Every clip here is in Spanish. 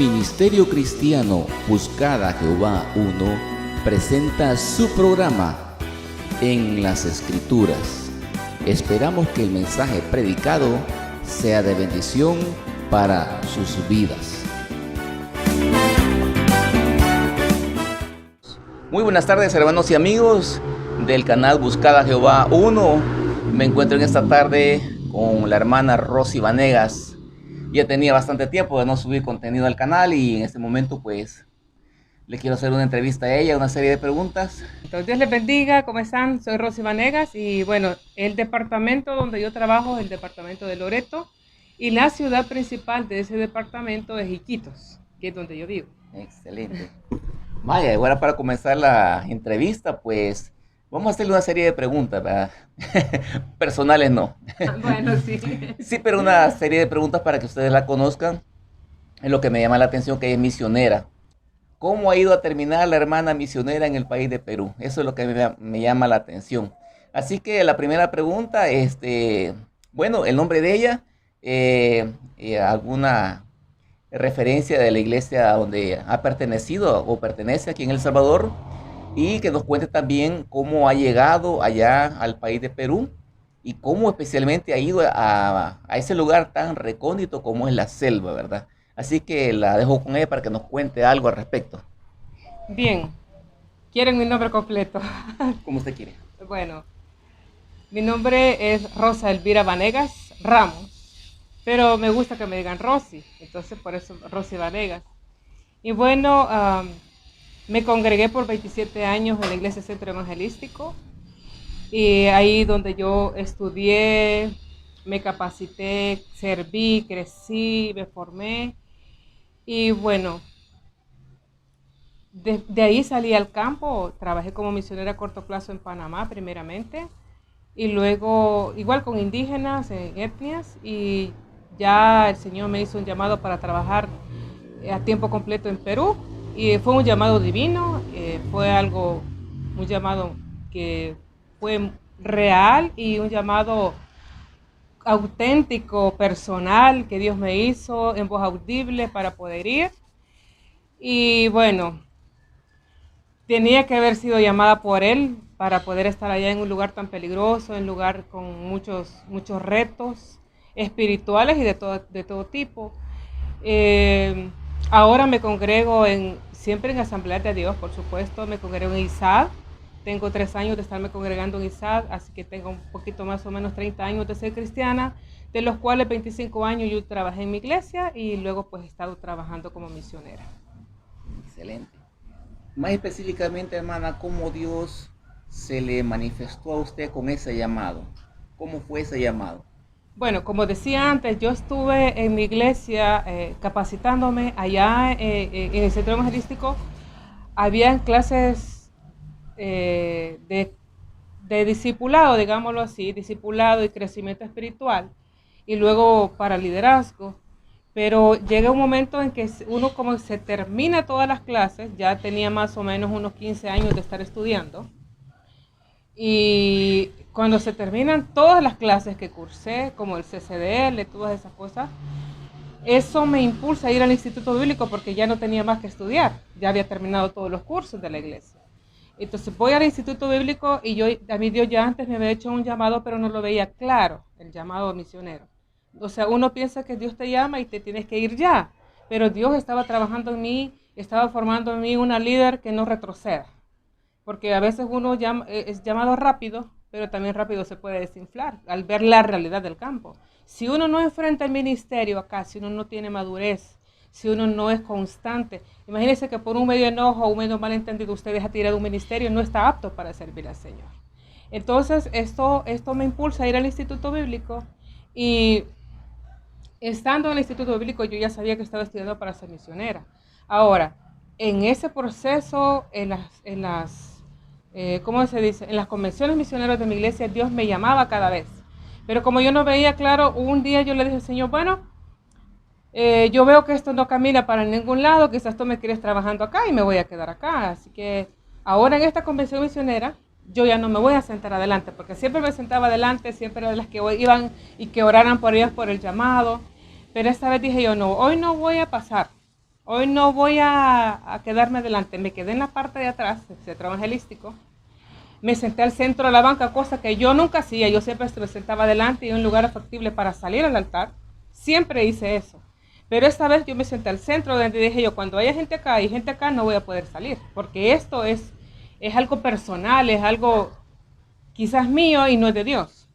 Ministerio Cristiano Buscad a Jehová 1 presenta su programa En las Escrituras. Esperamos que el mensaje predicado sea de bendición para sus vidas. Muy buenas tardes, hermanos y amigos del canal Buscad a Jehová 1. Me encuentro en esta tarde con la hermana Rosy Vanegas. Ya tenía bastante tiempo de no subir contenido al canal y en este momento pues le quiero hacer una entrevista a ella, una serie de preguntas. Entonces, Dios les bendiga, ¿cómo están? Soy Rosy Vanegas y bueno, el departamento donde yo trabajo es el departamento de Loreto y la ciudad principal de ese departamento es Iquitos, que es donde yo vivo. Excelente. Vaya, ahora para comenzar la entrevista pues vamos a hacerle una serie de preguntas, ¿verdad? Personales no. Bueno, sí. Sí, pero una serie de preguntas para que ustedes la conozcan. Es lo que me llama la atención, que ella es misionera. ¿Cómo ha ido a terminar la hermana misionera en el país de Perú? Eso es lo que me llama la atención. Así que la primera pregunta, bueno, el nombre de ella, alguna referencia de la iglesia donde ha pertenecido o pertenece aquí en El Salvador, y que nos cuente también cómo ha llegado allá al país de Perú y cómo especialmente ha ido a ese lugar tan recóndito como es la selva, ¿verdad? Así que la dejo con ella para que nos cuente algo al respecto. Bien, ¿quieren mi nombre completo? Como usted quiere. Bueno, mi nombre es Rosa Elvira Vanegas Ramos, pero me gusta que me digan Rosy, entonces por eso Rosy Vanegas. Y bueno, me congregué por 27 años en la Iglesia Centro Evangelístico y ahí donde yo estudié, me capacité, serví, crecí, me formé y bueno, de ahí salí al campo, trabajé como misionera a corto plazo en Panamá primeramente y luego igual con indígenas en etnias y ya el Señor me hizo un llamado para trabajar a tiempo completo en Perú. Y fue un llamado divino, un llamado que fue real y un llamado auténtico, personal, que Dios me hizo en voz audible para poder ir. Y bueno, tenía que haber sido llamada por Él para poder estar allá en un lugar tan peligroso, en un lugar con muchos retos espirituales y de todo tipo. Ahora me congrego siempre en Asamblea de Dios, por supuesto, me congrego en ISAD. Tengo 3 años de estarme congregando en ISAD, así que tengo un poquito más o menos 30 años de ser cristiana, de los cuales 25 años yo trabajé en mi iglesia y luego pues he estado trabajando como misionera. Excelente. Más específicamente, hermana, ¿cómo Dios se le manifestó a usted con ese llamado? ¿Cómo fue ese llamado? Bueno, como decía antes, yo estuve en mi iglesia capacitándome allá en el centro evangelístico. Habían clases de discipulado, digámoslo así, discipulado y crecimiento espiritual, y luego para liderazgo. Pero llega un momento en que uno como se termina todas las clases, ya tenía más o menos unos 15 años de estar estudiando, y cuando se terminan todas las clases que cursé, como el CCDL, todas esas cosas, eso me impulsa a ir al Instituto Bíblico porque ya no tenía más que estudiar, ya había terminado todos los cursos de la iglesia. Entonces voy al Instituto Bíblico y a mí Dios ya antes me había hecho un llamado, pero no lo veía claro, el llamado misionero. O sea, uno piensa que Dios te llama y te tienes que ir ya, pero Dios estaba trabajando en mí, estaba formando en mí una líder que no retroceda. Porque a veces uno es llamado rápido, pero también rápido se puede desinflar al ver la realidad del campo. Si uno no enfrenta el ministerio acá, si uno no tiene madurez, si uno no es constante, imagínense que por un medio enojo o un medio malentendido usted deja tirado un ministerio, no está apto para servir al Señor. Entonces esto me impulsa a ir al Instituto Bíblico y estando en el Instituto Bíblico yo ya sabía que estaba estudiando para ser misionera. Ahora, en ese proceso, ¿cómo se dice? En las convenciones misioneras de mi iglesia, Dios me llamaba cada vez. Pero como yo no veía claro, un día yo le dije al Señor, bueno, yo veo que esto no camina para ningún lado, quizás tú me quieres trabajando acá y me voy a quedar acá. Así que ahora en esta convención misionera, yo ya no me voy a sentar adelante, porque siempre me sentaba adelante, siempre era de las que iban y que oraran por ellas por el llamado. Pero esta vez dije yo, no, hoy no voy a pasar. hoy no voy a quedarme adelante. Me quedé en la parte de atrás, el centro evangelístico. Me senté al centro de la banca, cosa que yo nunca hacía. Yo siempre me sentaba adelante y en un lugar factible para salir al altar. Siempre hice eso. Pero esta vez yo me senté al centro donde dije yo, cuando haya gente acá y gente acá, no voy a poder salir. Porque esto es algo personal, es algo quizás mío y no es de Dios.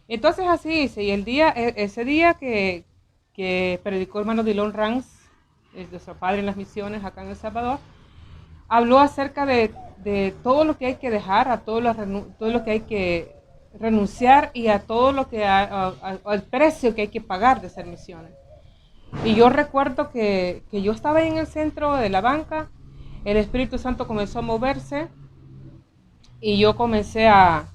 Entonces así hice. Y ese día que predicó el hermano Dillon Ranz, nuestro padre en las misiones acá en El Salvador, habló acerca de todo lo que hay que dejar, a todo lo que hay que renunciar y a todo lo que al precio que hay que pagar de hacer misiones. Y yo recuerdo que yo estaba ahí en el centro de la banca, el Espíritu Santo comenzó a moverse y yo comencé a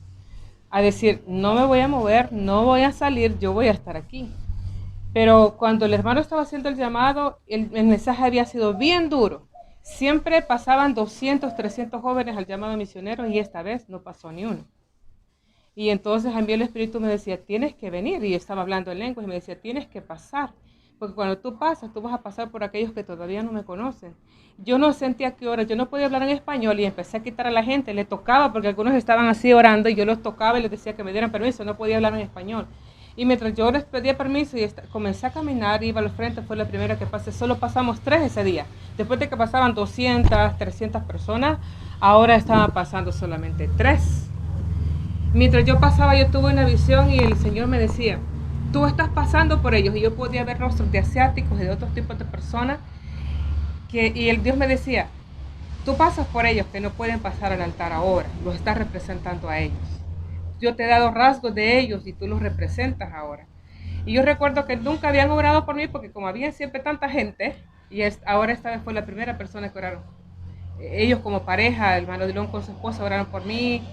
decir, no me voy a mover, no voy a salir, yo voy a estar aquí. Pero cuando el hermano estaba haciendo el llamado, el mensaje había sido bien duro. Siempre pasaban 200, 300 jóvenes al llamado misionero y esta vez no pasó ni uno. Y entonces a mí el Espíritu me decía, tienes que venir. Y yo estaba hablando en lengua y me decía, tienes que pasar. Porque cuando tú pasas, tú vas a pasar por aquellos que todavía no me conocen. Yo no sentía qué hora, yo no podía hablar en español y empecé a quitar a la gente. Le tocaba porque algunos estaban así orando y yo los tocaba y les decía que me dieran permiso, no podía hablar en español. Y mientras yo les pedía permiso y comencé a caminar, iba al frente, fue la primera que pasé. Solo pasamos 3 ese día. Después de que pasaban 200, 300 personas, ahora estaban pasando solamente 3. Mientras yo pasaba, yo tuve una visión y el Señor me decía, tú estás pasando por ellos. Y yo podía ver rostros de asiáticos y de otros tipos de personas. Y el Dios me decía, tú pasas por ellos que no pueden pasar al altar ahora. Los estás representando a ellos. Yo te he dado rasgos de ellos y tú los representas ahora. Y yo recuerdo que nunca habían orado por mí porque como había siempre tanta gente, y ahora esta vez fue la primera persona que oraron. Ellos como pareja, el hermano Dillon con su esposa oraron por mí,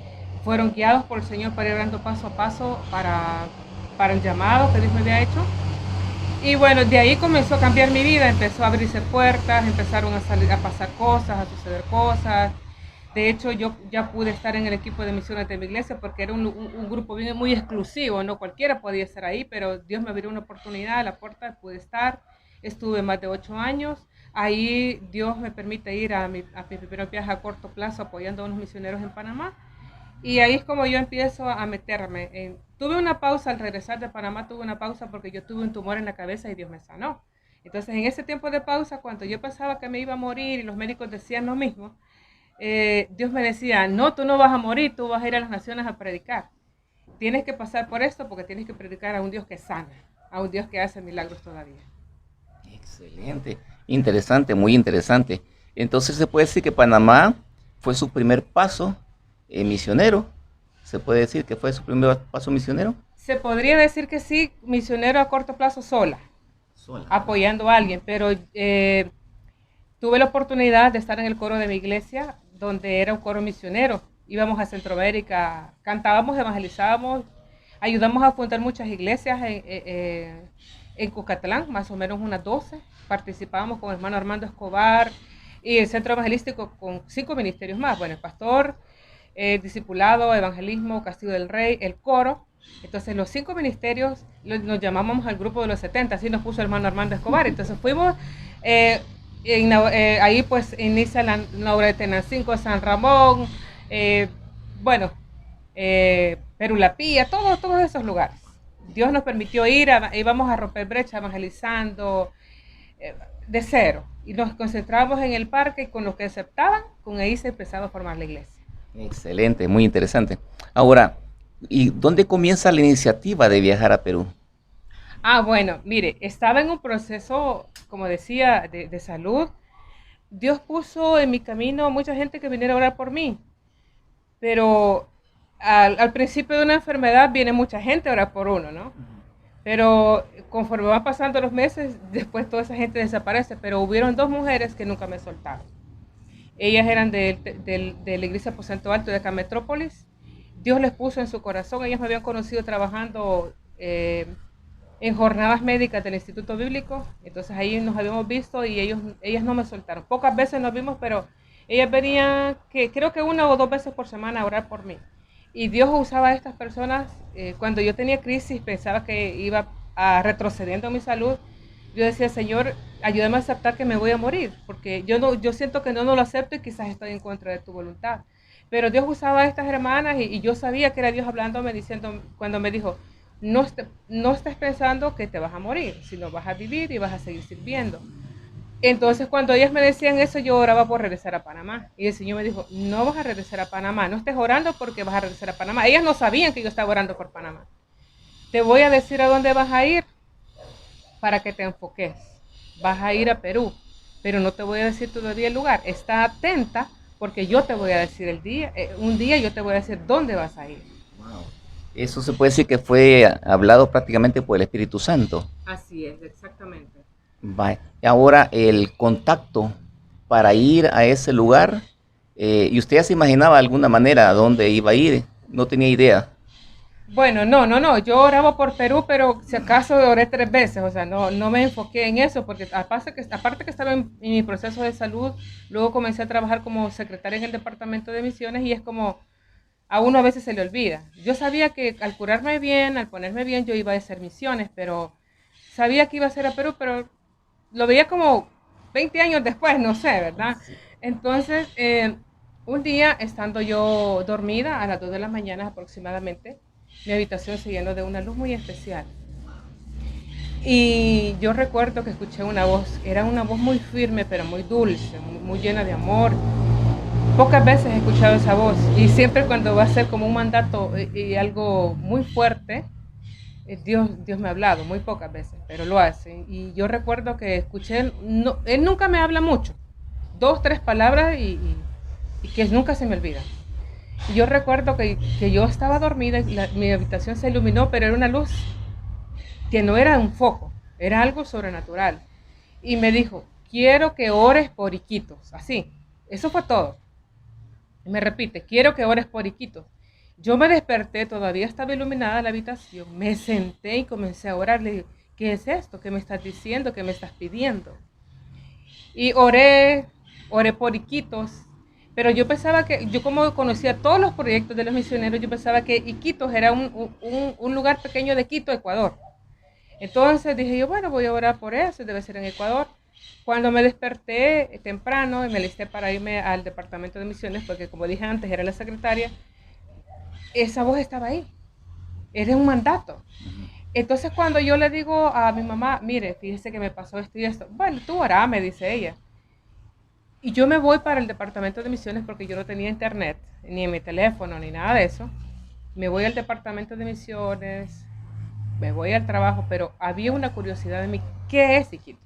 fueron guiados por el Señor para ir orando paso a paso para el llamado que Dios me había hecho. Y bueno, de ahí comenzó a cambiar mi vida, empezó a abrirse puertas, empezaron a pasar cosas, a suceder cosas. De hecho, yo ya pude estar en el equipo de misiones de mi iglesia porque era un grupo muy exclusivo, no cualquiera podía estar ahí, pero Dios me abrió una oportunidad, la puerta, pude estar, estuve más de 8 años, ahí Dios me permite ir a mi primer viaje a corto plazo apoyando a unos misioneros en Panamá, y ahí es como yo empiezo a meterme. Tuve una pausa al regresar de Panamá, tuve una pausa porque yo tuve un tumor en la cabeza y Dios me sanó. Entonces en ese tiempo de pausa, cuando yo pensaba que me iba a morir y los médicos decían lo mismo, Dios me decía, no, tú no vas a morir, tú vas a ir a las naciones a predicar. Tienes que pasar por esto porque tienes que predicar a un Dios que sana, a un Dios que hace milagros todavía. Excelente, interesante, muy interesante. Entonces se puede decir que Panamá fue su primer paso misionero. ¿Se puede decir que fue su primer paso misionero? Se podría decir que sí, misionero a corto plazo sola. Apoyando a alguien, pero tuve la oportunidad de estar en el coro de mi iglesia, donde era un coro misionero. Íbamos a Centroamérica, cantábamos, evangelizábamos, ayudamos a fundar muchas iglesias en Cucatlán, más o menos unas 12. Participábamos con el hermano Armando Escobar y el centro evangelístico con 5 ministerios más. Bueno, el pastor, discipulado, evangelismo, Castillo del Rey, el coro. Entonces los 5 ministerios nos llamamos al grupo de los 70, así nos puso el hermano Armando Escobar. Entonces fuimos... ahí pues inicia la obra de Tenancingo, San Ramón, Perulapía, todos esos lugares. Dios nos permitió ir, íbamos a romper brecha evangelizando de cero. Y nos concentramos en el parque y con los que aceptaban, con ahí se empezaba a formar la iglesia. Excelente, muy interesante. Ahora, ¿y dónde comienza la iniciativa de viajar a Perú? Bueno, mire, estaba en un proceso, como decía, de salud. Dios puso en mi camino mucha gente que viniera a orar por mí, pero al principio de una enfermedad viene mucha gente a orar por uno, ¿no? Pero conforme van pasando los meses, después toda esa gente desaparece, pero hubieron 2 mujeres que nunca me soltaron. Ellas eran de la iglesia Aposento Alto de acá Metrópolis. Dios les puso en su corazón, ellas me habían conocido trabajando en jornadas médicas del Instituto Bíblico, entonces ahí nos habíamos visto y ellas no me soltaron. Pocas veces nos vimos, pero ellas venían, creo que 1 o 2 veces por semana a orar por mí. Y Dios usaba a estas personas, cuando yo tenía crisis, pensaba que iba retrocediendo mi salud, yo decía, Señor, ayúdame a aceptar que me voy a morir, porque yo siento que no lo acepto y quizás estoy en contra de tu voluntad. Pero Dios usaba a estas hermanas y yo sabía que era Dios hablándome, diciendo, cuando me dijo, no estés pensando que te vas a morir, sino vas a vivir y vas a seguir sirviendo. Entonces, cuando ellas me decían eso, yo oraba por regresar a Panamá. Y el Señor me dijo, no vas a regresar a Panamá, no estés orando porque vas a regresar a Panamá. Ellas no sabían que yo estaba orando por Panamá. Te voy a decir a dónde vas a ir para que te enfoques. Vas a ir a Perú, pero no te voy a decir todavía el lugar. Está atenta porque yo te voy a decir el día, un día yo te voy a decir dónde vas a ir. Wow. Eso se puede decir que fue hablado prácticamente por el Espíritu Santo. Así es, exactamente. Vale. Ahora el contacto para ir a ese lugar, ¿y usted ya se imaginaba de alguna manera a dónde iba a ir? No tenía idea. Bueno, no, yo oraba por Perú, pero si acaso oré 3 veces, o sea, no me enfoqué en eso, porque aparte que estaba en mi proceso de salud, luego comencé a trabajar como secretaria en el departamento de misiones y es como, a uno a veces se le olvida. Yo sabía que al curarme bien, al ponerme bien, yo iba a hacer misiones, pero sabía que iba a ser a Perú, pero lo veía como 20 años después, no sé, ¿verdad? Entonces, un día, estando yo dormida a las 2 de la mañana aproximadamente, mi habitación se llenó de una luz muy especial. Y yo recuerdo que escuché una voz, era una voz muy firme, pero muy dulce, muy llena de amor. Pocas veces he escuchado esa voz y siempre cuando va a ser como un mandato y algo muy fuerte, Dios me ha hablado, muy pocas veces, pero lo hace. Y yo recuerdo que escuché, no, él nunca me habla mucho, 2, 3 palabras y que nunca se me olvidan. Y yo recuerdo que yo estaba dormida, mi habitación se iluminó, pero era una luz que no era un foco, era algo sobrenatural. Y me dijo, quiero que ores por Iquitos, así, eso fue todo. Y me repite, quiero que ores por Iquitos. Yo me desperté, todavía estaba iluminada la habitación, me senté y comencé a orar. Le dije, ¿qué es esto? ¿Qué me estás diciendo? ¿Qué me estás pidiendo? Y oré por Iquitos, pero yo pensaba que, yo como conocía todos los proyectos de los misioneros, yo pensaba que Iquitos era un lugar pequeño de Quito, Ecuador. Entonces dije yo, bueno, voy a orar por eso, debe ser en Ecuador. Cuando me desperté temprano y me listé para irme al departamento de misiones, porque como dije antes, era la secretaria, esa voz estaba ahí, era un mandato. Entonces cuando yo le digo a mi mamá, mire, fíjese que me pasó esto y esto, bueno, tú orá, me dice ella. Y yo me voy para el departamento de misiones porque yo no tenía internet, ni en mi teléfono, ni nada de eso. Me voy al departamento de misiones, me voy al trabajo, pero había una curiosidad en mí, ¿qué es Iquitos?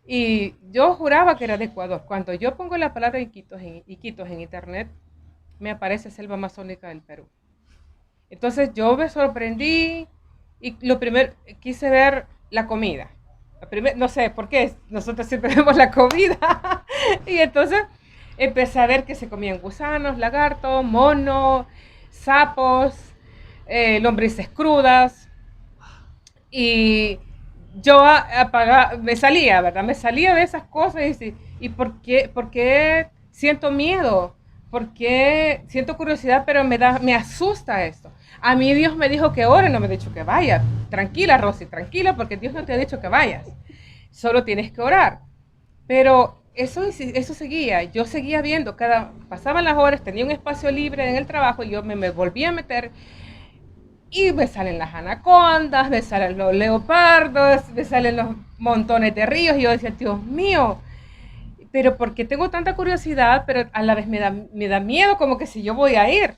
Y yo juraba que era de Ecuador. Cuando yo pongo la palabra Iquitos en internet, me aparece selva amazónica del Perú. Entonces yo me sorprendí y lo primero, quise ver la comida. No sé por qué, nosotros siempre vemos la comida. Y entonces empecé a ver que se comían gusanos, lagartos, monos, sapos, lombrices crudas. Y yo me salía, ¿verdad? Me salía de esas cosas y ¿por qué siento miedo? ¿Por qué siento curiosidad, pero me asusta esto? A mí Dios me dijo que ore, no me ha dicho que vaya. Tranquila, Rosy, tranquila, porque Dios no te ha dicho que vayas. Solo tienes que orar. Pero eso seguía. Yo seguía viendo, pasaban las horas, tenía un espacio libre en el trabajo y yo me volví a meter. Y me salen las anacondas, me salen los leopardos, me salen los montones de ríos. Y yo decía, Dios mío, pero ¿por qué tengo tanta curiosidad? Pero a la vez me da miedo, como que si yo voy a ir.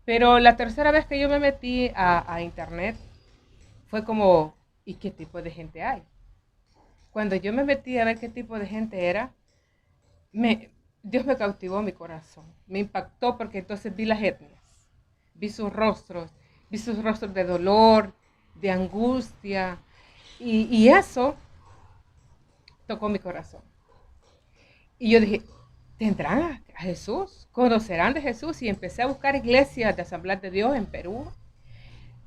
Pero la tercera vez que yo me metí a internet fue como, ¿y qué tipo de gente hay? Cuando yo me metí a ver qué tipo de gente era, Dios me cautivó mi corazón. Me impactó porque entonces vi las etnias, vi sus rostros de dolor, de angustia, y eso tocó mi corazón. Y yo dije, ¿tendrán a Jesús? ¿Conocerán de Jesús? Y empecé a buscar iglesias de Asamblea de Dios en Perú.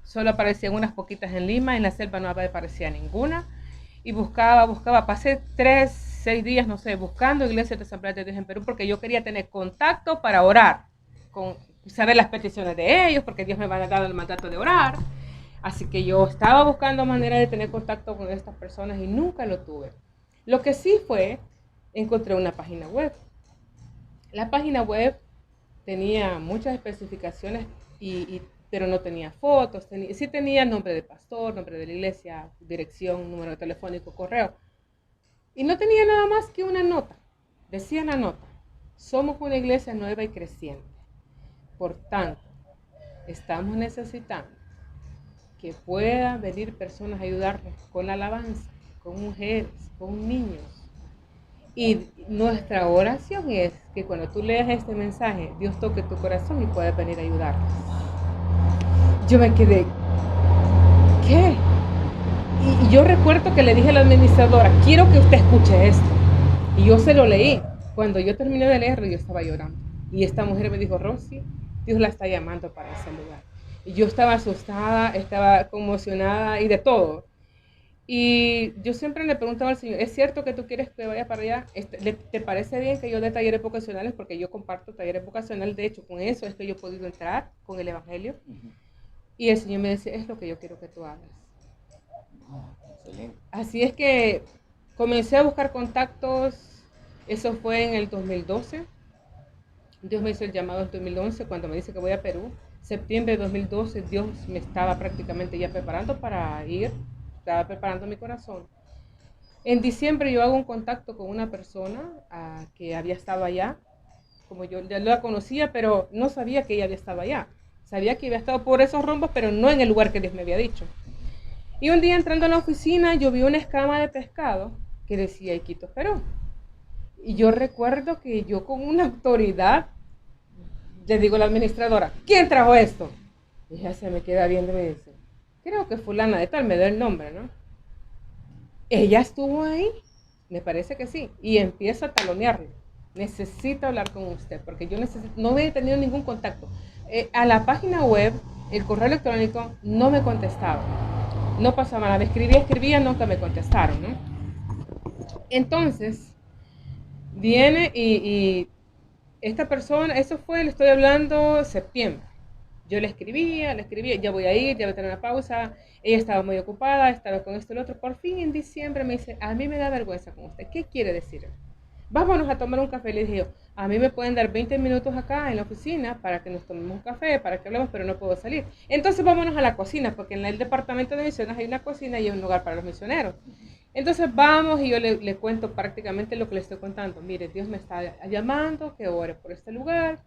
Solo aparecían unas poquitas en Lima, en la selva no aparecía ninguna. Y buscaba, pasé 3, 6 días, no sé, buscando iglesias de Asamblea de Dios en Perú porque yo quería tener contacto para orar, saber las peticiones de ellos, porque Dios me va a dar el mandato de orar. Así que yo estaba buscando manera de tener contacto con estas personas y nunca lo tuve. Lo que sí fue, encontré una página web. La página web tenía muchas especificaciones, pero no tenía fotos. Sí tenía nombre de pastor, nombre de la iglesia, dirección, número telefónico, correo. Y no tenía nada más que una nota. Decía en la nota: somos una iglesia nueva y creciente. Por tanto, estamos necesitando que puedan venir personas a ayudarnos con la alabanza, con mujeres, con niños. Y nuestra oración es que cuando tú leas este mensaje, Dios toque tu corazón y puedas venir a ayudarnos. Yo me quedé, ¿qué? Y yo recuerdo que le dije a la administradora: quiero que usted escuche esto. Y yo se lo leí. Cuando yo terminé de leerlo, yo estaba llorando. Y esta mujer me dijo: Rosy, Dios la está llamando para ese lugar. Y yo estaba asustada, estaba conmocionada y de todo. Y yo siempre le preguntaba al Señor: ¿es cierto que tú quieres que vaya para allá? ¿Te parece bien que yo dé talleres vocacionales? Porque yo comparto talleres vocacionales. De hecho, con eso es que yo he podido entrar con el Evangelio. Y el Señor me decía: es lo que yo quiero que tú hagas. Así es que comencé a buscar contactos. Eso fue en el 2012. Dios me hizo el llamado en 2011 cuando me dice que voy a Perú. Septiembre de 2012 Dios me estaba prácticamente ya preparando para ir. Estaba preparando mi corazón. En diciembre yo hago un contacto con una persona que había estado allá. Como yo ya la conocía, pero no sabía que ella había estado allá. Sabía que había estado por esos rumbos, pero no en el lugar que Dios me había dicho. Y un día entrando a la oficina, yo vi una escama de pescado que decía Iquitos, Perú. Y yo recuerdo que yo con una autoridad le digo a la administradora: ¿quién trajo esto? Y ella se me queda viendo y me dice: creo que fulana de tal, me da el nombre, ¿no? Ella estuvo ahí, me parece que sí, y empiezo a talonearle: necesito hablar con usted, porque yo no había tenido ningún contacto. A la página web, el correo electrónico, no me contestaba. No pasaba nada, escribía, nunca me contestaron, ¿no? Entonces, viene y esta persona, eso fue, le estoy hablando septiembre. Yo le escribía, ya voy a ir, ya voy a tener una pausa. Ella estaba muy ocupada, estaba con esto y lo otro. Por fin en diciembre me dice: a mí me da vergüenza con usted. ¿Qué quiere decir? Vámonos a tomar un café. Le dije yo: a mí me pueden dar 20 minutos acá en la oficina para que nos tomemos un café, para que hablemos, pero no puedo salir. Entonces vámonos a la cocina, porque en el departamento de misiones hay una cocina y hay un lugar para los misioneros. Entonces vamos y yo le cuento prácticamente lo que le estoy contando. Mire, Dios me está llamando, que ore por este lugar.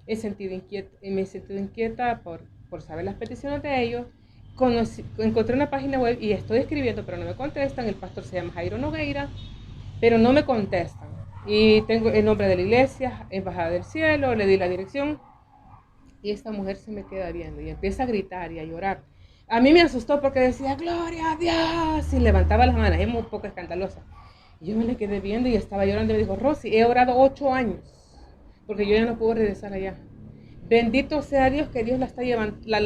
Me he sentido inquieta por saber las peticiones de ellos. Encontré una página web y estoy escribiendo, pero no me contestan. El pastor se llama Jairo Nogueira, pero no me contestan. Y tengo el nombre de la iglesia, Embajada del Cielo, le di la dirección. Y esta mujer se me queda viendo y empieza a gritar y a llorar. A mí me asustó porque decía: gloria a Dios, y levantaba las manos, es muy poco escandalosa. Y yo me le quedé viendo y estaba llorando y me dijo: Rosy, he orado 8 años, porque yo ya no puedo regresar allá. Bendito sea Dios, que Dios la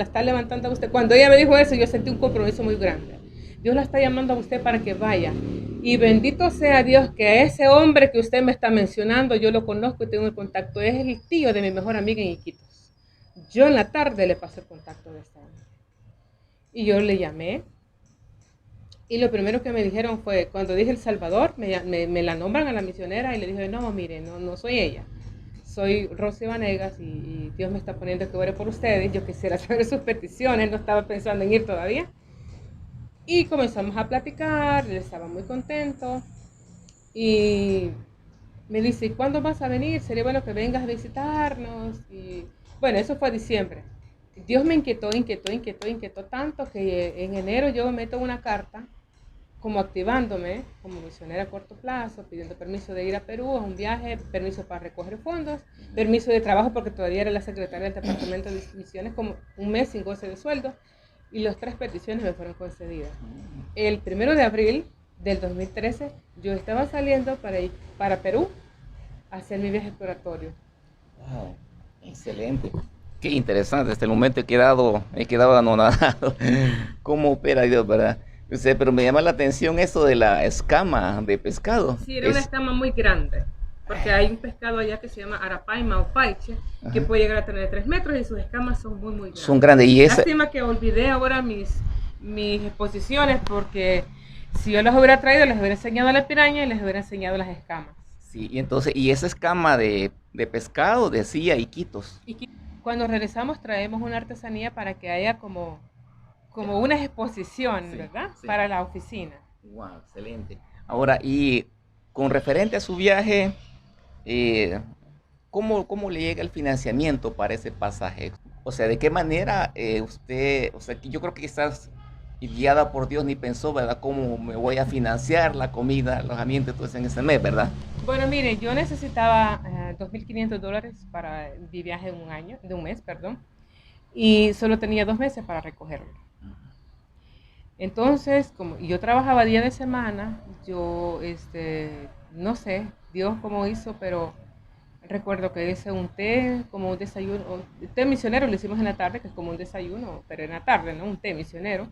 está levantando a usted. Cuando ella me dijo eso, yo sentí un compromiso muy grande. Dios la está llamando a usted para que vaya. Y bendito sea Dios que ese hombre que usted me está mencionando, yo lo conozco y tengo el contacto. Es el tío de mi mejor amiga en Iquitos. Yo en la tarde le pasé el contacto de esta hombre. Y yo le llamé. Y lo primero que me dijeron fue, cuando dije El Salvador, me la nombran a la misionera y le dije: no, mire, no soy ella. Soy Rosy Vanegas y Dios me está poniendo que ore por ustedes. Yo quisiera saber sus peticiones, no estaba pensando en ir todavía. Y comenzamos a platicar, él estaba muy contento. Y me dice: ¿y cuándo vas a venir? Sería bueno que vengas a visitarnos. Y bueno, eso fue diciembre. Dios me inquietó tanto que en enero yo meto una carta como activándome como misionera a corto plazo, pidiendo permiso de ir a Perú a un viaje, permiso para recoger fondos, permiso de trabajo porque todavía era la secretaria del departamento de misiones, como un mes sin goce de sueldo, y las 3 peticiones me fueron concedidas. El 1 de abril del 2013 yo estaba saliendo para ir para Perú a hacer mi viaje exploratorio. Wow, excelente. Qué interesante, hasta el momento he quedado anonadado. ¿Cómo opera Dios, verdad? Pero me llama la atención eso de la escama de pescado. Sí, era una escama muy grande, porque hay un pescado allá que se llama arapaima o paiche, que puede llegar a tener 3 metros y sus escamas son muy, muy grandes. Son grandes. Y esa... Lástima que olvidé ahora mis exposiciones, porque si yo las hubiera traído, les hubiera enseñado la piraña y les hubiera enseñado las escamas. Sí, y entonces, y esa escama de pescado decía Iquitos. Cuando regresamos traemos una artesanía para que haya como una exposición, Sí, ¿verdad? sí. Para la oficina. Wow, excelente. Ahora, y con referente a su viaje, eh, ¿cómo le llega el financiamiento para ese pasaje? O sea, ¿de qué manera usted, o sea, que yo creo que quizás y guiada por Dios ni pensó, ¿verdad? ¿Cómo me voy a financiar la comida, alojamiento, entonces en ese mes, ¿verdad? Bueno, mire, yo necesitaba $2.500 para mi viaje de un mes, perdón, y solo tenía 2 meses para recogerlo. Entonces, como yo trabajaba día de semana, yo, no sé, Dios cómo hizo, pero recuerdo que hice un té, como un desayuno, té misionero lo hicimos en la tarde, que es como un desayuno, pero en la tarde, ¿no? Un té misionero.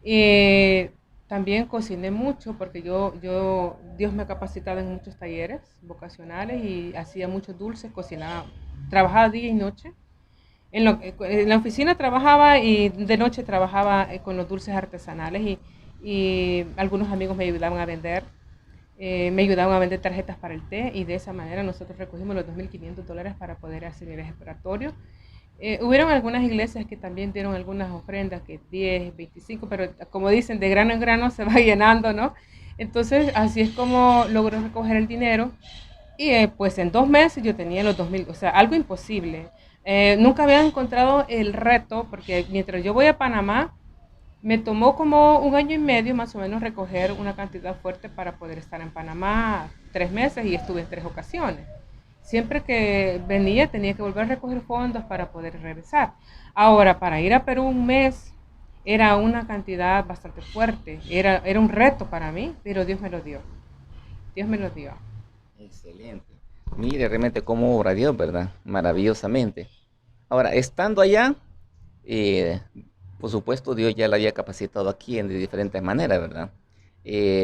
Y también cociné mucho porque Dios me ha capacitado en muchos talleres vocacionales y hacía muchos dulces, cocinaba, trabajaba día y noche. En la oficina trabajaba y de noche trabajaba con los dulces artesanales y algunos amigos me ayudaban a vender tarjetas para el té y de esa manera nosotros recogimos los $2.500 para poder hacer el respiratorio. Hubieron algunas iglesias que también dieron algunas ofrendas, que 10, 25, pero como dicen, de grano en grano se va llenando, ¿no? Entonces, así es como logró recoger el dinero. Y pues en 2 meses yo tenía los 2.000, o sea, algo imposible. Nunca había encontrado el reto, porque mientras yo voy a Panamá, me tomó como un año y medio más o menos recoger una cantidad fuerte para poder estar en Panamá 3 meses y estuve en 3 ocasiones. Siempre que venía tenía que volver a recoger fondos para poder regresar. Ahora, para ir a Perú un mes era una cantidad bastante fuerte, era un reto para mí, pero Dios me lo dio. Dios me lo dio. Excelente. Mire realmente cómo obra Dios, ¿verdad? Maravillosamente. Ahora, estando allá, eh, por supuesto, Dios ya la había capacitado aquí de diferentes maneras, ¿verdad?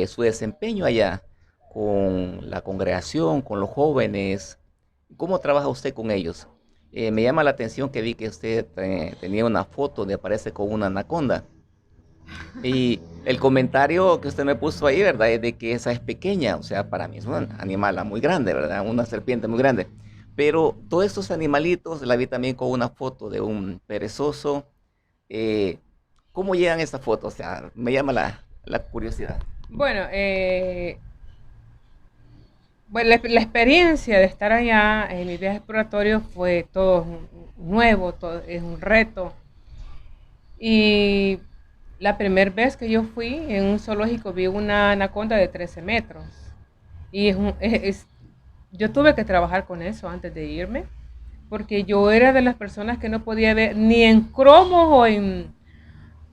Su desempeño allá con la congregación, con los jóvenes, ¿cómo trabaja usted con ellos? Me llama la atención que vi que usted tenía una foto donde aparece con una anaconda. Y el comentario que usted me puso ahí, ¿verdad? Es de que esa es pequeña, o sea, para mí es un animal muy grande, ¿verdad? Una serpiente muy grande. Pero todos estos animalitos, la vi también con una foto de un perezoso. eh, ¿Cómo llegan estas fotos? O sea, me llama la curiosidad. Bueno, bueno, la experiencia de estar allá en mi viaje exploratorio fue todo nuevo, todo, es un reto. Y la primera vez que yo fui en un zoológico vi una anaconda de 13 metros. Y yo tuve que trabajar con eso antes de irme, porque yo era de las personas que no podía ver ni en cromos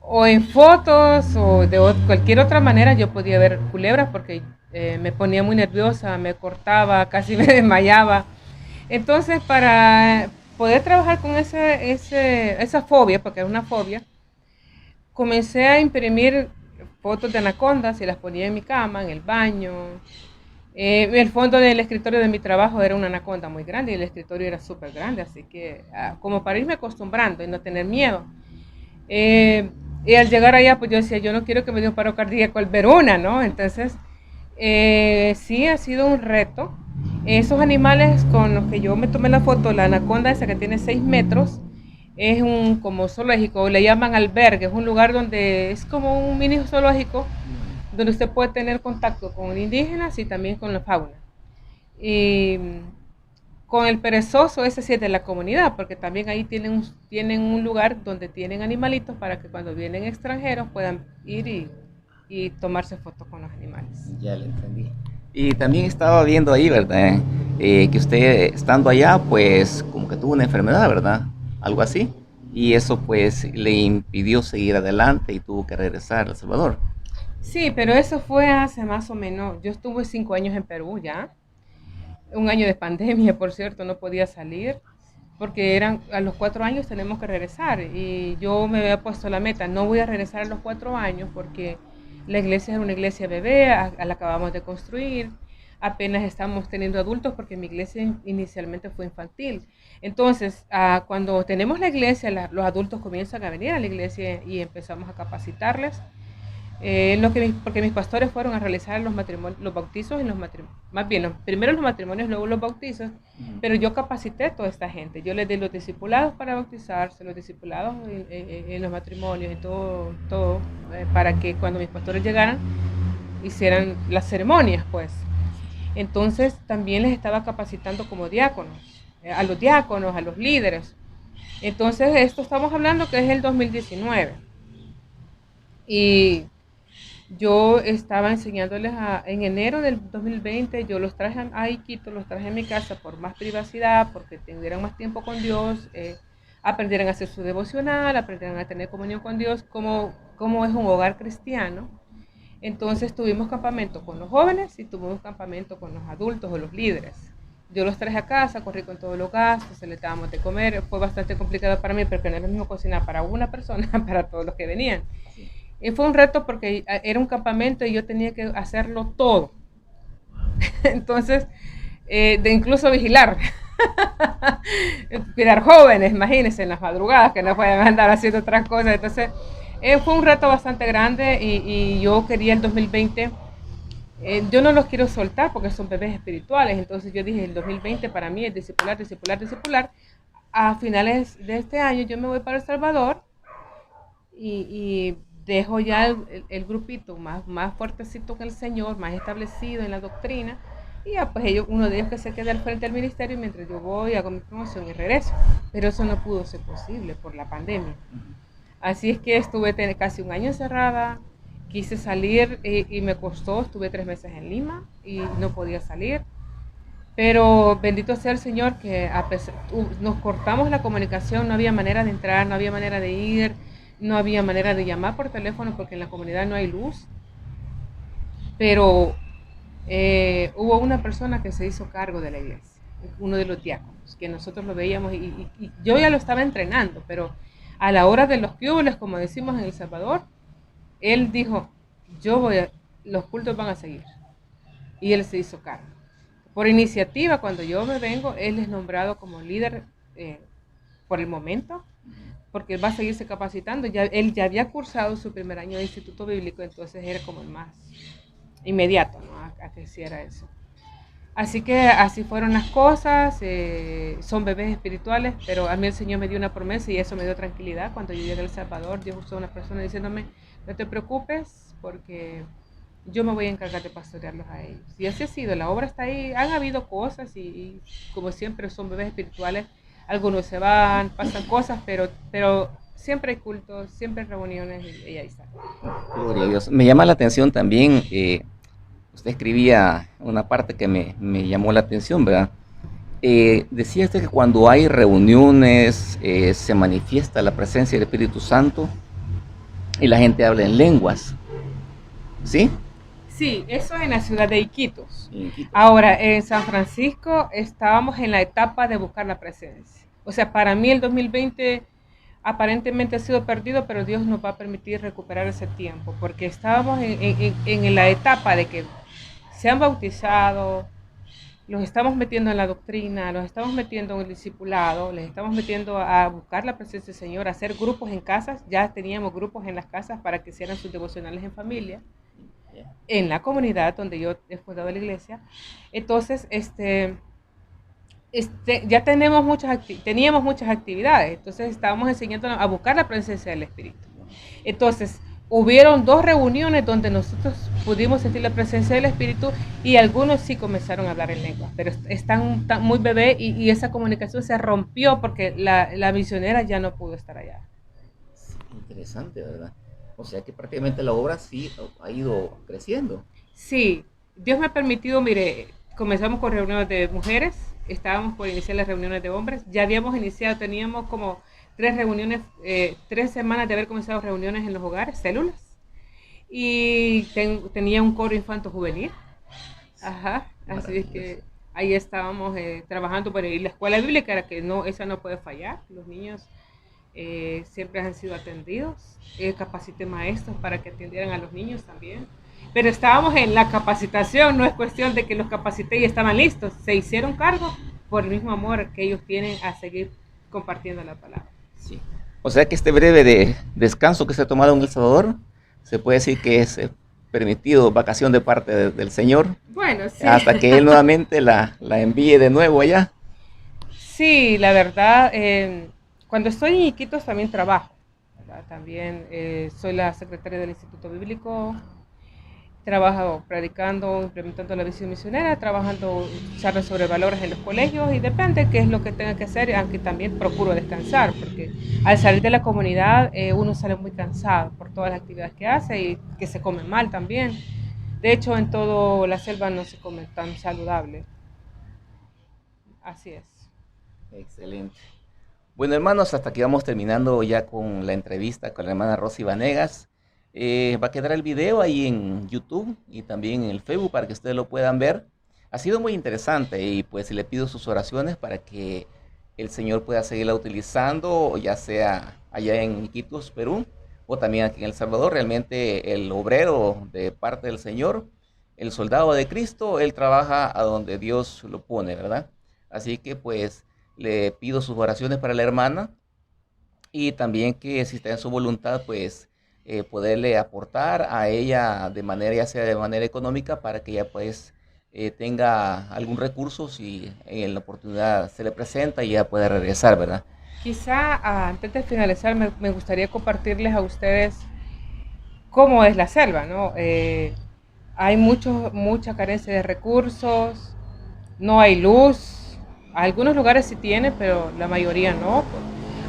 o en fotos o de cualquier otra manera yo podía ver culebras porque me ponía muy nerviosa, me cortaba, casi me desmayaba. Entonces, para poder trabajar con esa fobia, porque era una fobia, comencé a imprimir fotos de anacondas y las ponía en mi cama, en el baño. El fondo del escritorio de mi trabajo era una anaconda muy grande y el escritorio era súper grande, así que como para irme acostumbrando y no tener miedo. Eh, y al llegar allá, pues yo decía, yo no quiero que me dé un paro cardíaco al ver una, ¿no? Entonces, sí ha sido un reto. Esos animales con los que yo me tomé la foto, la anaconda esa que tiene 6 metros, es un como zoológico, le llaman albergue, es un lugar donde es como un mini zoológico, donde usted puede tener contacto con indígenas y también con la fauna. Y con el perezoso, ese sí es de la comunidad, porque también ahí tienen un lugar donde tienen animalitos para que cuando vienen extranjeros puedan ir y tomarse fotos con los animales. Ya le entendí. Y también estaba viendo ahí, ¿verdad? Que usted estando allá, pues como que tuvo una enfermedad, ¿verdad? Algo así. Y eso pues le impidió seguir adelante y tuvo que regresar a El Salvador. Sí, pero eso fue hace más o menos, yo estuve 5 años en Perú ya, un año de pandemia, por cierto, no podía salir, porque a los 4 años tenemos que regresar y yo me había puesto la meta, no voy a regresar a los 4 años porque la iglesia era una iglesia bebé, la acabamos de construir, apenas estamos teniendo adultos porque mi iglesia inicialmente fue infantil. Entonces, cuando tenemos la iglesia, los adultos comienzan a venir a la iglesia y empezamos a capacitarles. Porque mis pastores fueron a realizar los bautizos y los matrimonios, más bien, primero los matrimonios, luego los bautizos, pero yo capacité a toda esta gente. Yo les di los discipulados para bautizarse, los discipulados en los matrimonios y todo para que cuando mis pastores llegaran hicieran las ceremonias, pues. Entonces también les estaba capacitando como diáconos, a los diáconos, a los líderes. Entonces esto estamos hablando que es el 2019. Y yo estaba enseñándoles en enero del 2020, yo los traje a Iquitos, los traje a mi casa por más privacidad, porque tuvieran más tiempo con Dios, aprendieran a hacer su devocional, aprendieran a tener comunión con Dios, como es un hogar cristiano. Entonces tuvimos campamento con los jóvenes y tuvimos campamento con los adultos o los líderes. Yo los traje a casa, corrí con todos los gastos, se les dábamos de comer, fue bastante complicado para mí, porque no es lo mismo cocinar para una persona, para todos los que venían. Y fue un reto porque era un campamento y yo tenía que hacerlo todo. Entonces, de incluso vigilar, cuidar jóvenes, imagínense, en las madrugadas que no pueden andar haciendo otras cosas. Entonces, fue un reto bastante grande y yo quería el 2020, yo no los quiero soltar porque son bebés espirituales. Entonces yo dije, el 2020 para mí es discipular. A finales de este año yo me voy para El Salvador y dejo ya el grupito más fuertecito que el Señor, más establecido en la doctrina, y ya pues uno de ellos que se quede al frente del ministerio mientras yo voy, hago mi promoción y regreso. Pero eso no pudo ser posible por la pandemia. Así es que estuve casi un año encerrada, quise salir y me costó, estuve 3 meses en Lima y no podía salir. Pero bendito sea el Señor que nos cortamos la comunicación, no había manera de entrar, no había manera de ir, no había manera de llamar por teléfono porque en la comunidad no hay luz. Pero hubo una persona que se hizo cargo de la iglesia, uno de los diáconos, que nosotros lo veíamos y yo ya lo estaba entrenando, pero a la hora de los cubles, como decimos en El Salvador, él dijo, los cultos van a seguir. Y él se hizo cargo. Por iniciativa, cuando yo me vengo, él es nombrado como líder por el momento, porque él va a seguirse capacitando. Él ya había cursado su primer año de instituto bíblico, entonces era como el más inmediato, ¿no? a que hiciera eso. Así que así fueron las cosas, son bebés espirituales, pero a mí el Señor me dio una promesa y eso me dio tranquilidad. Cuando yo llegué a El Salvador, Dios usó a una persona diciéndome, no te preocupes porque yo me voy a encargar de pastorearlos a ellos. Y así ha sido, la obra está ahí, han habido cosas y como siempre son bebés espirituales, algunos se van, pasan cosas, pero siempre hay cultos, siempre hay reuniones y ahí está. Gloria a Dios. Me llama la atención también, usted escribía una parte que me llamó la atención, ¿verdad? Decía usted que cuando hay reuniones se manifiesta la presencia del Espíritu Santo y la gente habla en lenguas, ¿sí? Sí, eso en la ciudad de Iquitos. Iquitos. Ahora, en San Francisco estábamos en la etapa de buscar la presencia. O sea, para mí el 2020 aparentemente ha sido perdido, pero Dios nos va a permitir recuperar ese tiempo, porque estábamos en la etapa de que se han bautizado, los estamos metiendo en la doctrina, los estamos metiendo en el discipulado, les estamos metiendo a buscar la presencia del Señor, a hacer grupos en casas. Ya teníamos grupos en las casas para que hicieran sus devocionales en familia, en la comunidad donde yo he fundado la iglesia. Entonces, ya teníamos muchas actividades, entonces estábamos enseñando a buscar la presencia del Espíritu. Entonces, hubieron 2 reuniones donde nosotros pudimos sentir la presencia del Espíritu y algunos sí comenzaron a hablar en lengua, pero están muy bebés y esa comunicación se rompió porque la misionera ya no pudo estar allá. Interesante, ¿verdad? O sea que prácticamente la obra sí ha ido creciendo. Sí, Dios me ha permitido, mire, comenzamos con reuniones de mujeres, estábamos por iniciar las reuniones de hombres, ya habíamos iniciado, teníamos como 3 reuniones, 3 semanas de haber comenzado reuniones en los hogares, células, y tenía un coro infanto-juvenil, así es que ahí estábamos trabajando, y la escuela bíblica era que esa no puede fallar, los niños siempre han sido atendidos. Capacité maestros para que atendieran a los niños también. Pero estábamos en la capacitación, no es cuestión de que los capacité y estaban listos, se hicieron cargo por el mismo amor que ellos tienen a seguir compartiendo la palabra. Sí. O sea que este breve descanso que se ha tomado en El Salvador, se puede decir que es permitido vacación de parte del Señor, Bueno, sí. hasta que Él nuevamente la envíe de nuevo allá. Sí, la verdad, cuando estoy en Iquitos también trabajo, ¿verdad? También soy la secretaria del Instituto Bíblico, trabajo predicando, implementando la visión misionera, trabajando charlas sobre valores en los colegios y depende qué es lo que tenga que hacer, aunque también procuro descansar, porque al salir de la comunidad uno sale muy cansado por todas las actividades que hace y que se come mal también. De hecho, en toda la selva no se come tan saludable. Así es. Excelente. Bueno, hermanos, hasta aquí vamos terminando ya con la entrevista con la hermana Rosy Vanegas. Va a quedar el video ahí en YouTube y también en el Facebook para que ustedes lo puedan ver. Ha sido muy interesante y pues le pido sus oraciones para que el Señor pueda seguirla utilizando, ya sea allá en Iquitos, Perú, o también aquí en El Salvador. Realmente el obrero de parte del Señor, el soldado de Cristo, él trabaja a donde Dios lo pone, ¿verdad? Así que pues le pido sus oraciones para la hermana y también que si está en su voluntad, pues poderle aportar a ella de manera, ya sea de manera económica, para que ella pues tenga algún recurso si en la oportunidad se le presenta y ella pueda regresar, ¿verdad? Quizá antes de finalizar me gustaría compartirles a ustedes cómo es la selva, ¿no? Hay mucha carencia de recursos, no hay luz, algunos lugares sí tienen, pero la mayoría no.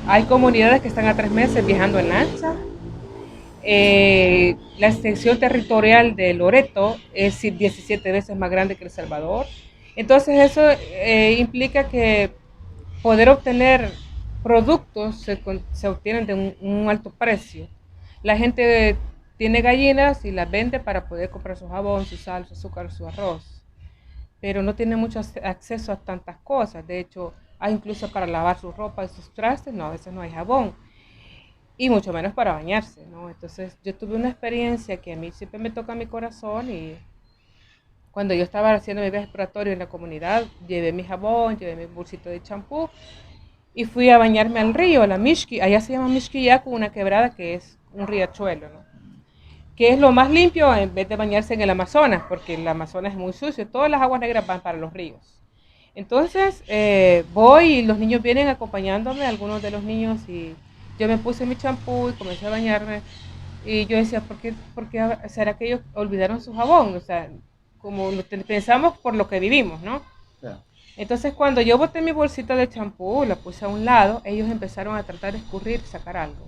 Hay comunidades que están a 3 meses viajando en lancha. La extensión territorial de Loreto es 17 veces más grande que El Salvador. Entonces eso implica que poder obtener productos se obtienen de un alto precio. La gente tiene gallinas y las vende para poder comprar su jabón, su sal, su azúcar, su arroz, pero no tiene mucho acceso a tantas cosas. De hecho, hay incluso para lavar su ropa y sus trastes, no, a veces no hay jabón, y mucho menos para bañarse, ¿no? Entonces yo tuve una experiencia que a mí siempre me toca mi corazón y cuando yo estaba haciendo mi viaje exploratorio en la comunidad, llevé mi jabón, llevé mi bolsito de champú y fui a bañarme al río, a la Mishki, allá se llama Mishquiyacu, una quebrada que es un riachuelo, ¿no? Que es lo más limpio en vez de bañarse en el Amazonas, porque el Amazonas es muy sucio, todas las aguas negras van para los ríos. Entonces voy y los niños vienen acompañándome, algunos de los niños, y yo me puse mi champú y comencé a bañarme. Y yo decía, ¿por qué será que ellos olvidaron su jabón? O sea, como pensamos por lo que vivimos, ¿no? Claro. Entonces cuando yo boté mi bolsita de champú, la puse a un lado, ellos empezaron a tratar de escurrir, sacar algo.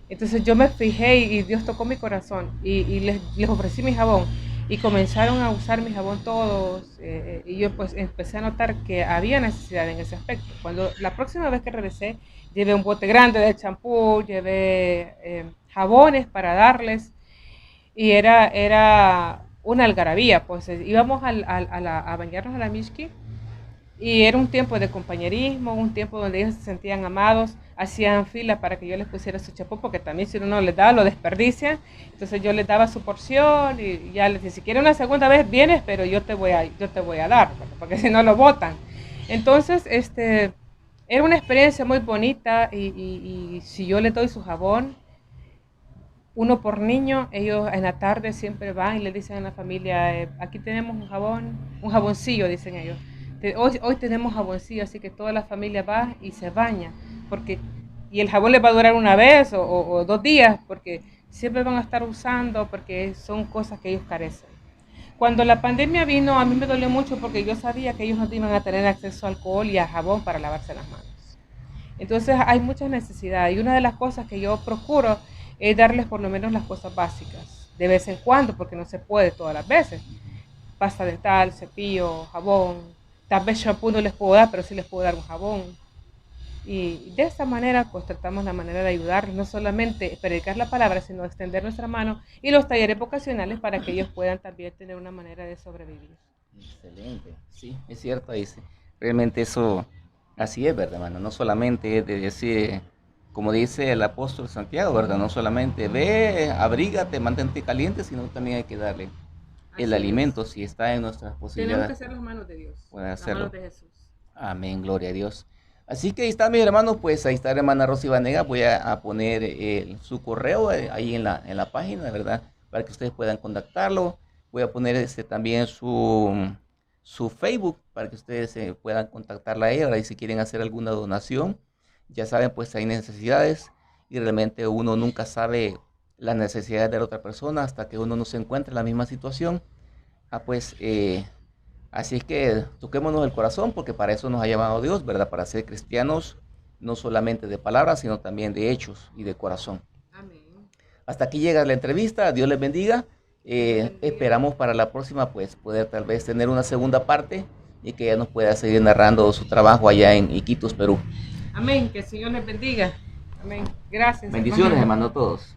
Entonces yo me fijé y Dios tocó mi corazón y les ofrecí mi jabón y comenzaron a usar mi jabón todos y yo pues empecé a notar que había necesidad en ese aspecto. Cuando la próxima vez que regresé llevé un bote grande de champú, llevé jabones para darles y era una algarabía, pues íbamos a bañarnos a la Mishki y era un tiempo de compañerismo, un tiempo donde ellos se sentían amados, hacían fila para que yo les pusiera su champú, porque también si uno no les da, lo desperdician. Entonces yo les daba su porción y ya les decía, si quieres una segunda vez, vienes, pero yo te voy a dar, porque si no lo botan. Entonces, era una experiencia muy bonita y si yo les doy su jabón, uno por niño, ellos en la tarde siempre van y le dicen a la familia, aquí tenemos un jabón, un jaboncillo, dicen ellos. Hoy tenemos jaboncillo, así que toda la familia va y se baña, porque, y el jabón les va a durar una vez o 2 días, porque siempre van a estar usando, porque son cosas que ellos carecen. Cuando la pandemia vino, a mí me dolió mucho porque yo sabía que ellos no iban a tener acceso a alcohol y a jabón para lavarse las manos. Entonces hay muchas necesidades y una de las cosas que yo procuro es darles por lo menos las cosas básicas, de vez en cuando, porque no se puede todas las veces. Pasta dental, cepillo, jabón, tal vez shampoo no les puedo dar, pero sí les puedo dar un jabón. Y de esta manera, pues tratamos la manera de ayudarles, no solamente predicar la palabra, sino extender nuestra mano y los talleres vocacionales para que ellos puedan también tener una manera de sobrevivir. Excelente, sí, es cierto, dice. Realmente eso, así es, ¿verdad, hermano? No solamente es de decir, como dice el apóstol Santiago, ¿verdad? No solamente ve, abrígate, mantente caliente, sino también hay que darle el Así alimento, es. si está en nuestras Tenemos que posibilidades, ser las manos de Dios, puede las manos hacerlo. de Jesús. Amén, gloria a Dios. Así que ahí está, mis hermanos, pues ahí está la hermana Rosy Vanega. Voy a poner su correo ahí en la página, ¿verdad? Para que ustedes puedan contactarlo. Voy a poner también su Facebook para que ustedes puedan contactarla a ella, ¿verdad? Y si quieren hacer alguna donación, ya saben, pues hay necesidades y realmente uno nunca sabe las necesidades de la otra persona hasta que uno no se encuentra en la misma situación. Pues así es que toquémonos el corazón porque para eso nos ha llamado Dios, ¿verdad? Para ser cristianos, no solamente de palabras, sino también de hechos y de corazón. Amén. Hasta aquí llega la entrevista, Dios les bendiga. Dios les bendiga. Esperamos para la próxima, pues, poder tal vez tener una segunda parte y que ella nos pueda seguir narrando su trabajo allá en Iquitos, Perú. Amén. Que el Señor les bendiga. Amén. Gracias. Bendiciones, hermano, a todos.